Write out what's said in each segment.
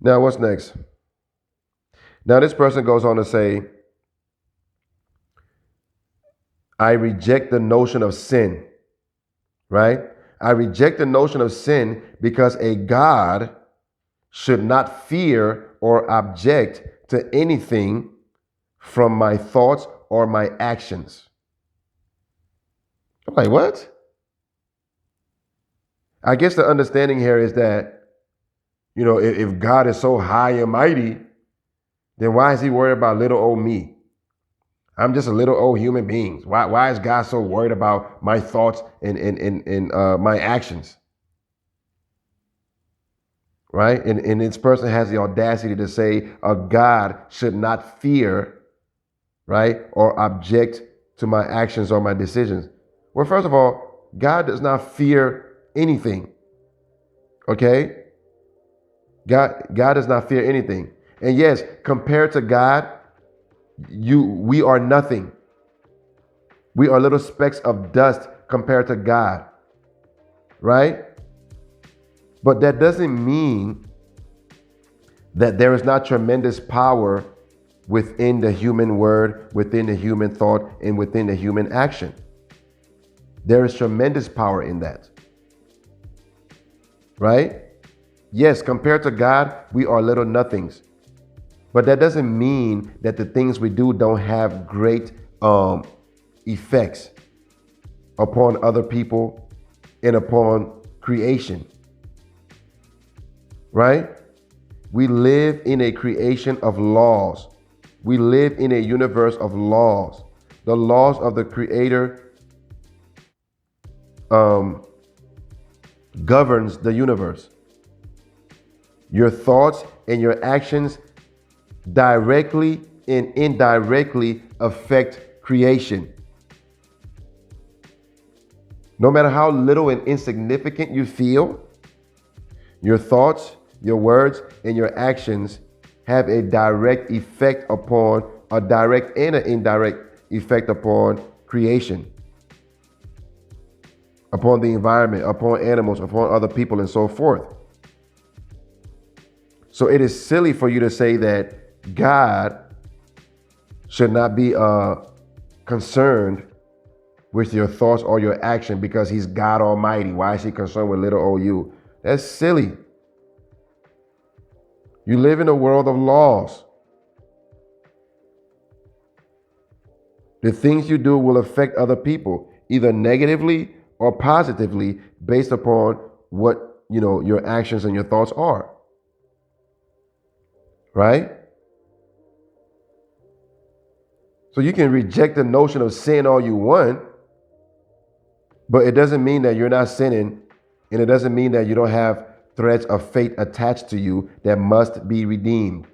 Now, what's next? Now, this person goes on to say, I reject the notion of sin, right? I reject the notion of sin because a God should not fear or object to anything from my thoughts or my actions. I'm like, what? I guess the understanding here is that, if God is so high and mighty, then why is he worried about little old me? I'm just a little old human being. Why is God so worried about my thoughts and my actions? Right? And this person has the audacity to say a God should not fear, right, or object to my actions or my decisions. Well, first of all, God does not fear anything. Okay? God does not fear anything. And yes, compared to God, we are nothing. We are little specks of dust compared to God. Right? But that doesn't mean that there is not tremendous power within the human word, within the human thought, and within the human action. There is tremendous power in that. Right? Yes, compared to God, we are little nothings. But that doesn't mean that the things we do don't have great effects upon other people and upon creation. Right? We live in a creation of laws. We live in a universe of laws. The laws of the Creator governs the universe. Your thoughts and your actions directly and indirectly affect creation. No matter how little and insignificant you feel, your thoughts, your words, and your actions have a direct effect upon, a direct and an indirect effect upon creation, upon the environment, upon animals, upon other people, and so forth. So it is silly for you to say that God should not be concerned with your thoughts or your action because he's God Almighty. Why is he concerned with little old you? That's silly. You live in a world of laws. The things you do will affect other people, either negatively or positively, based upon what, your actions and your thoughts are. Right? So you can reject the notion of sin all you want, but it doesn't mean that you're not sinning, and it doesn't mean that you don't have threads of fate attached to you that must be redeemed.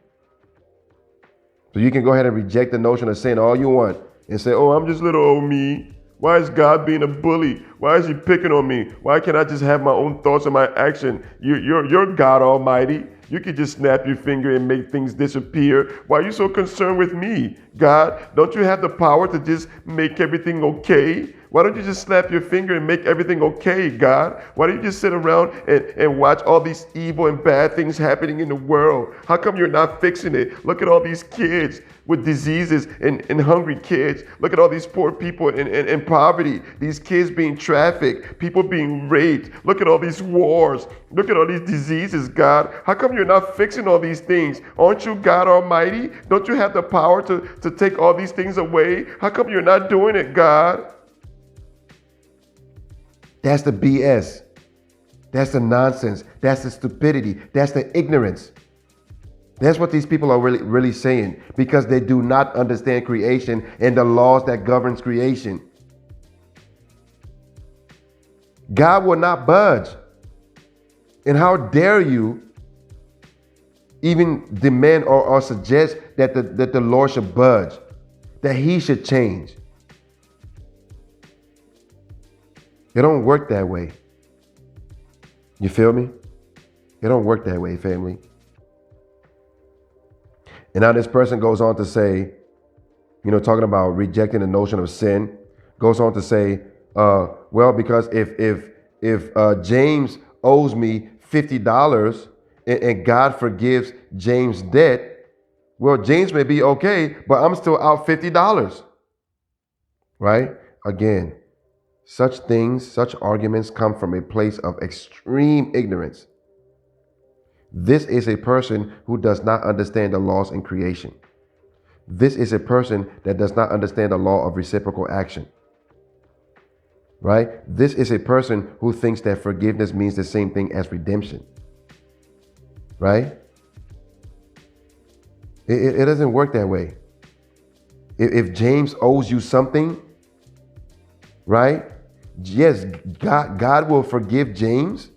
So you can go ahead and reject the notion of sin all you want and say, oh, I'm just little old me. Why is God being a bully? Why is he picking on me? Why can't I just have my own thoughts and my action? You're God Almighty. You could just snap your finger and make things disappear. Why are you so concerned with me? God, don't you have the power to just make everything okay? Why don't you just snap your finger and make everything okay, God? Why don't you just sit around and watch all these evil and bad things happening in the world? How come you're not fixing it? Look at all these kids with diseases and hungry kids. Look at all these poor people in poverty. These kids being trafficked, people being raped. Look at all these wars. Look at all these diseases, God. How come you're not fixing all these things? Aren't you God Almighty? Don't you have the power to take all these things away? How come you're not doing it, God? That's the BS. That's the nonsense. That's the stupidity. That's the ignorance. That's what these people are really saying, because they do not understand creation and the laws that governs creation. God will not budge. And how dare you even demand or suggest that the Lord should budge, that he should change. It don't work that way. You feel me? It don't work that way, family. And now this person goes on to say, talking about rejecting the notion of sin, goes on to say, well, because if James owes me $50 and God forgives James' debt, well, James may be okay, but I'm still out $50, right? Again, such arguments come from a place of extreme ignorance. This is a person who does not understand the laws in creation. This is a person that does not understand the law of reciprocal action, right? This is a person who thinks that forgiveness means the same thing as redemption, right? It doesn't work that way. If James owes you something, right? Yes, God will forgive James,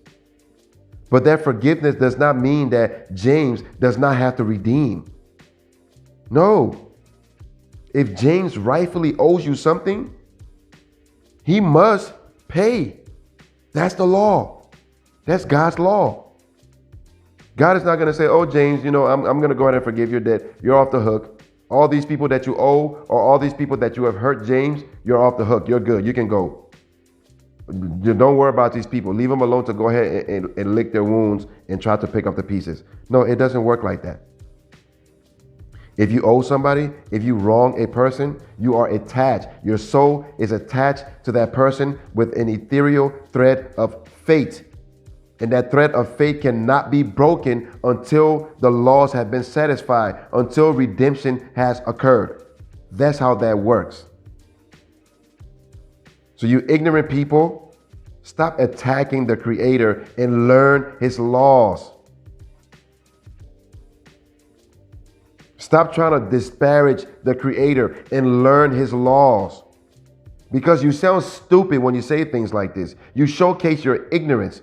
but that forgiveness does not mean that James does not have to redeem. No. If James rightfully owes you something, he must pay. That's the law. That's God's law. God is not going to say, oh, James, I'm going to go ahead and forgive your debt. You're off the hook. All these people that you owe, or all these people that you have hurt, James, you're off the hook. You're good. You can go. Don't worry about these people. Leave them alone to go ahead and lick their wounds and try to pick up the pieces. No, it doesn't work like that. If you owe somebody, if you wrong a person, you are attached. Your soul is attached to that person with an ethereal thread of fate. And that thread of fate cannot be broken until the laws have been satisfied, until redemption has occurred. That's how that works. So you ignorant people, stop attacking the Creator and learn His laws. Stop trying to disparage the Creator and learn His laws. Because you sound stupid when you say things like this. You showcase your ignorance,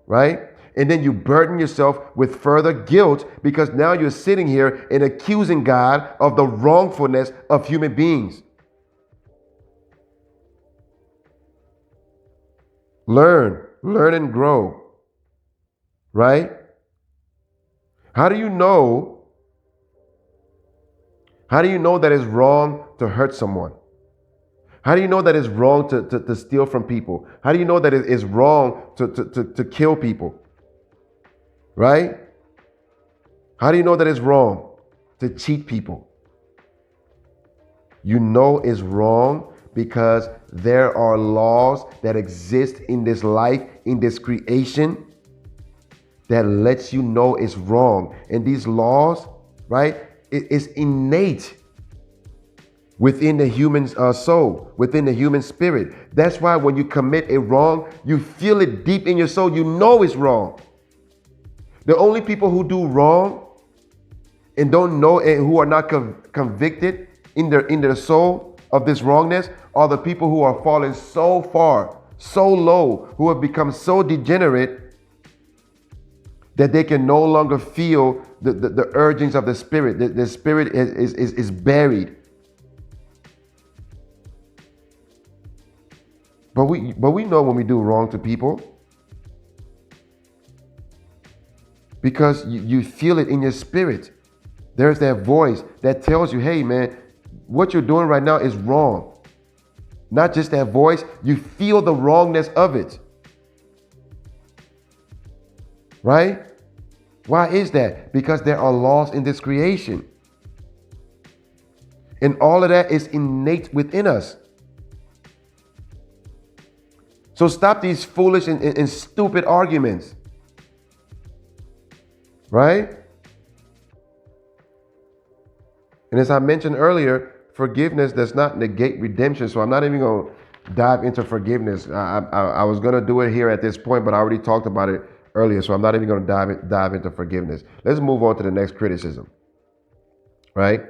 right? And then you burden yourself with further guilt because now you're sitting here and accusing God of the wrongfulness of human beings. Learn and grow, right? How do you know that it's wrong to hurt someone? How do you know that it's wrong to steal from people? How do you know that it is wrong to kill people? Right? How do you know that it's wrong to cheat people? You know it's wrong because there are laws that exist in this life, in this creation, that lets you know it's wrong. And these laws, right, it is innate within the human soul, within the human spirit. That's why when you commit a wrong, you feel it deep in your soul. You know it's wrong. The only people who do wrong and don't know and who are not convicted in their soul of this wrongness are the people who are falling so far, so low, who have become so degenerate that they can no longer feel the urgings of the spirit. The spirit is buried. But we know when we do wrong to people, because you feel it in your spirit. There's that voice that tells you, hey man, what you're doing right now is wrong. Not just that voice, you feel the wrongness of it. Right? Why is that? Because there are laws in this creation. And all of that is innate within us. So stop these foolish and stupid arguments. Right? And as I mentioned earlier, forgiveness does not negate redemption. So I'm not even going to dive into forgiveness. I was going to do it here at this point, but I already talked about it earlier. So I'm not even going to dive into forgiveness. Let's move on to the next criticism. Right?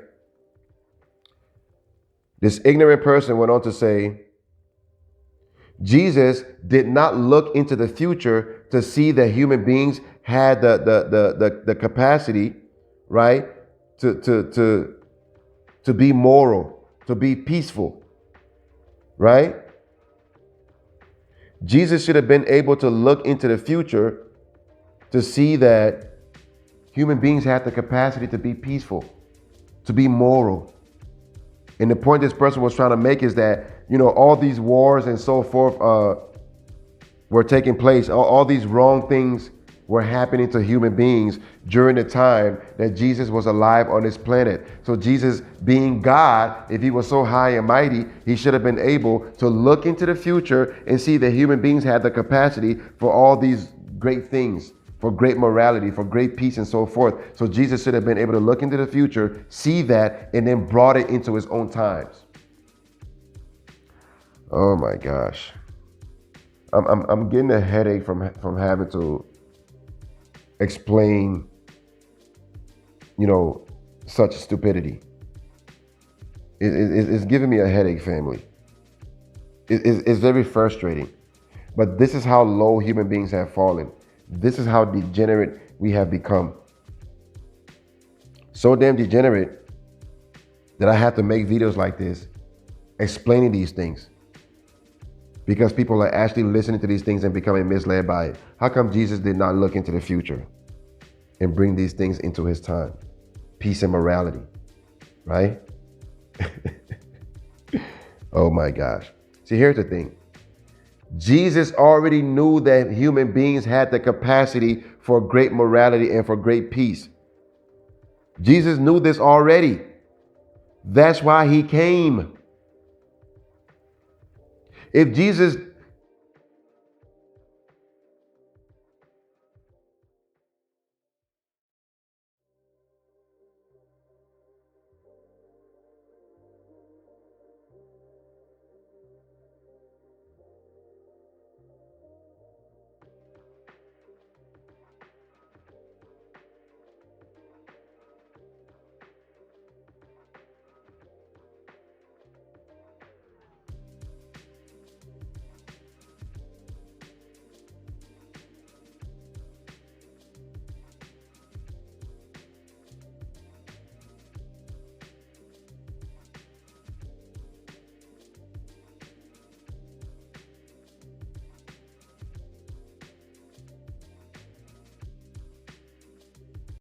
This ignorant person went on to say, Jesus did not look into the future to see that human beings had the capacity, right, to be moral, to be peaceful, right? Jesus should have been able to look into the future to see that human beings have the capacity to be peaceful, to be moral. And the point this person was trying to make is that, all these wars and so forth were taking place. All these wrong things were happening to human beings during the time that Jesus was alive on this planet. So Jesus, being God, if he was so high and mighty, he should have been able to look into the future and see that human beings had the capacity for all these great things, for great morality, for great peace, and so forth. So Jesus should have been able to look into the future, see that, and then brought it into his own times. Oh my gosh. I'm getting a headache from having to explain, such stupidity. It's giving me a headache, family. It's very frustrating. But this is how low human beings have fallen. This is how degenerate we have become. So damn degenerate that I have to make videos like this explaining these things. Because people are actually listening to these things and becoming misled by it. How come Jesus did not look into the future and bring these things into his time? Peace and morality, right? Oh my gosh. See, here's the thing. Jesus already knew that human beings had the capacity for great morality and for great peace. Jesus knew this already. That's why he came. If Jesus